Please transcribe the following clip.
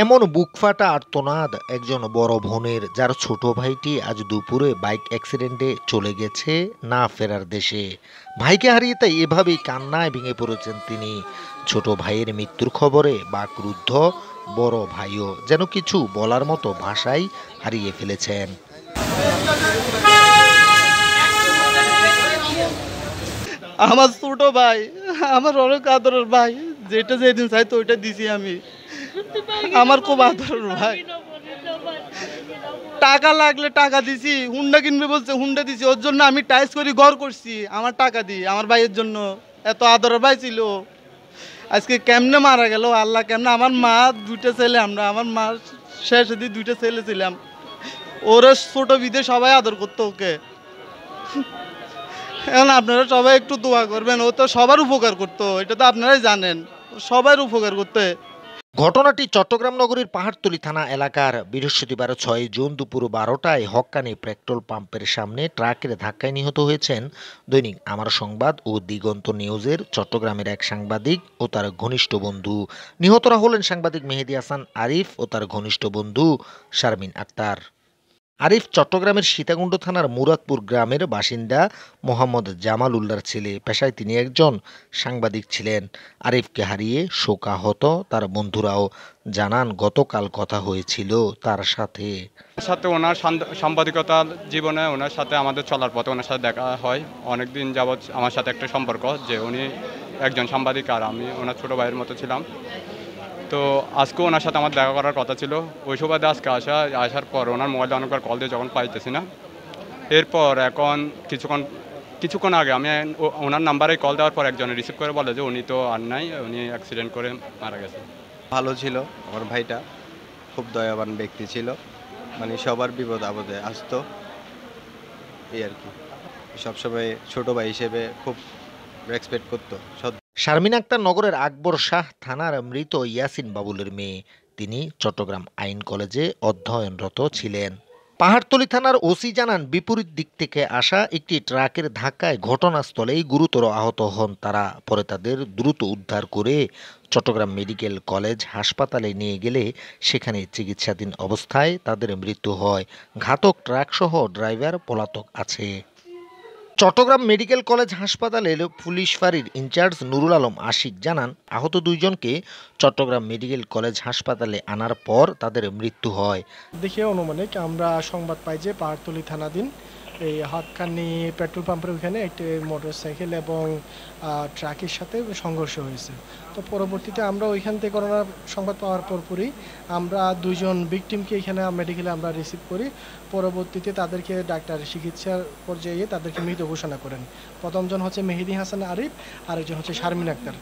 এমন বুকফাটা আর্তনাদ একজন বড় বোনের, যার ছোট ভাইটি আজ দুপুরে বাইক অ্যাক্সিডেন্টে চলে গেছে না ফেরার দেশে। ভাইকে হারিয়ে তাই এভাবেই কান্নায় ভেঙে পড়েছেন তিনি। ছোট ভাইয়ের মৃত্যুর খবরে বাকরুদ্ধ বড় ভাইও যেন কিছু বলার মতো ভাষাই হারিয়ে ফেলেছেন। আমার ছোট ভাই, আমার অনেক আদরের ভাই, যেটা যেদিন চাইতো ওইটা দিছি আমি। আমার খুব আদরের ভাই, টাকা লাগলে টাকা দিছি, হুন্ডা কিনবে বলছে হুন্ডা দিছি, ওর জন্য আমি টাইস করি ঘর করছি আমার টাকা দিই আমার ভাইয়ের জন্য। এত আদরের ভাই ছিল, আজকে কেমনে মারা গেল আল্লাহ কেমনে। আমার মা দুইটা ছেলে, আমার মা শেষে দিয়ে দুইটা ছেলে ছিলাম, ওরা ছোট বিদে সবাই আদর করতো ওকে। এখন আপনারা সবাই একটু দোয়া করবেন, ও তো সবার উপকার করতো, এটা তো আপনারাই জানেন, সবার উপকার করতে। ঘটনাটি চট্টগ্রাম নগরীর পাহাড়তলী থানা এলাকার বৃহস্পতিবার ৬ জুন দুপুর ১২টায় হক্কানি পেট্রোল পাম্পের সামনে ট্রাকের ধাক্কায় নিহত হয়েছেন দৈনিক আমার সংবাদ ও দিগন্ত নিউজের চট্টগ্রামের এক সাংবাদিক ও তার ঘনিষ্ঠ বন্ধু। নিহতরা হলেন সাংবাদিক মেহেদী হাসান আরিফ ও তার ঘনিষ্ঠ বন্ধু শারমিন আক্তার। আরিফ চট্টগ্রামের সীতাকুণ্ড থানার মুরাদপুর গ্রামের বাসিন্দা মোহাম্মদ জামাল উল্লাহর ছেলে। পেশায় তিনি একজন সাংবাদিক ছিলেন। আরিফকে হারিয়ে শোকাহত তার বন্ধুরাও জানান গতকাল কথা হয়েছিল তার সাথে। ওনার সাংবাদিকতা জীবনে ওনার সাথে আমাদের চলার পথে ওনার সাথে দেখা হয়। অনেকদিন যাবৎ আমার সাথে একটা সম্পর্ক, যে উনি একজন সাংবাদিক আর আমি ওনার ছোটো ভাইয়ের মতো ছিলাম। তো আজকেও ওনার সাথে আমার দেখা করার কথা ছিল। ওই সুবাদে আজকে আসার পর ওনার মোবাইলে অনেকবার কল দিয়ে যখন পাইতেছি না, এরপর এখন কিছুক্ষণ আগে আমি ওনার নাম্বারে কল দেওয়ার পর একজনে রিসিভ করে বলে যে উনি তো আর নাই, উনি অ্যাক্সিডেন্ট করে মারা গেছে। ভালো ছিল আমার ভাইটা, খুব দয়াবান ব্যক্তি ছিল, মানে সবার বিপদ আপদে আসতো, এই আর কি। সবসময় ছোট ভাই হিসেবে খুব রেসপেক্ট করতো। শারমিন আক্তার নগরের আকবর শাহ থানার মৃত ইয়াসিন বাবুলের মেয়ে। তিনি চট্টগ্রাম আইন কলেজে অধ্যয়নরত ছিলেন। পাহাড়তলী থানার ওসি জানান বিপরীত দিক থেকে আসা একটি ট্রাকের ধাক্কায় ঘটনাস্থলেই গুরুতর আহত হন তারা। পরে তাদের দ্রুত উদ্ধার করে চট্টগ্রাম মেডিকেল কলেজ হাসপাতালে নিয়ে গেলে সেখানে চিকিৎসাধীন অবস্থায় তাদের মৃত্যু হয়। ঘাতক ট্রাকসহ ড্রাইভার পলাতক আছে। চট্টগ্রাম মেডিকেল কলেজ হাসপাতালের পুলিশ ফাঁড়ির ইনচার্জ নুরুল আলম আশিক জানান আহত দুইজনকে চট্টগ্রাম মেডিকেল কলেজ হাসপাতালে আনার পর তাদের মৃত্যু হয়। দেখে অনুমানিক আমরা সংবাদ পাই যে পাহাড়তলী থানাধীন এই হক্কানি পেট্রোল পাম্পের ওখানে একটি মোটরসাইকেল এবং ট্রাকের সাথে সংঘর্ষ হয়েছে। তো পরবর্তীতে আমরা ওইখান থেকে করোনার সংবাদ পাওয়ার পরপরই আমরা দুইজন ভিকটিমকে এখানে মেডিকেলে আমরা রিসিভ করি। পরবর্তীতে তাদেরকে ডাক্তার চিকিৎসার পর্যায়ে তাদেরকে মৃত ঘোষণা করেন। প্রথমজন হচ্ছে মেহেদী হাসান আরিফ, আরেকজন হচ্ছে শারমিন আক্তার।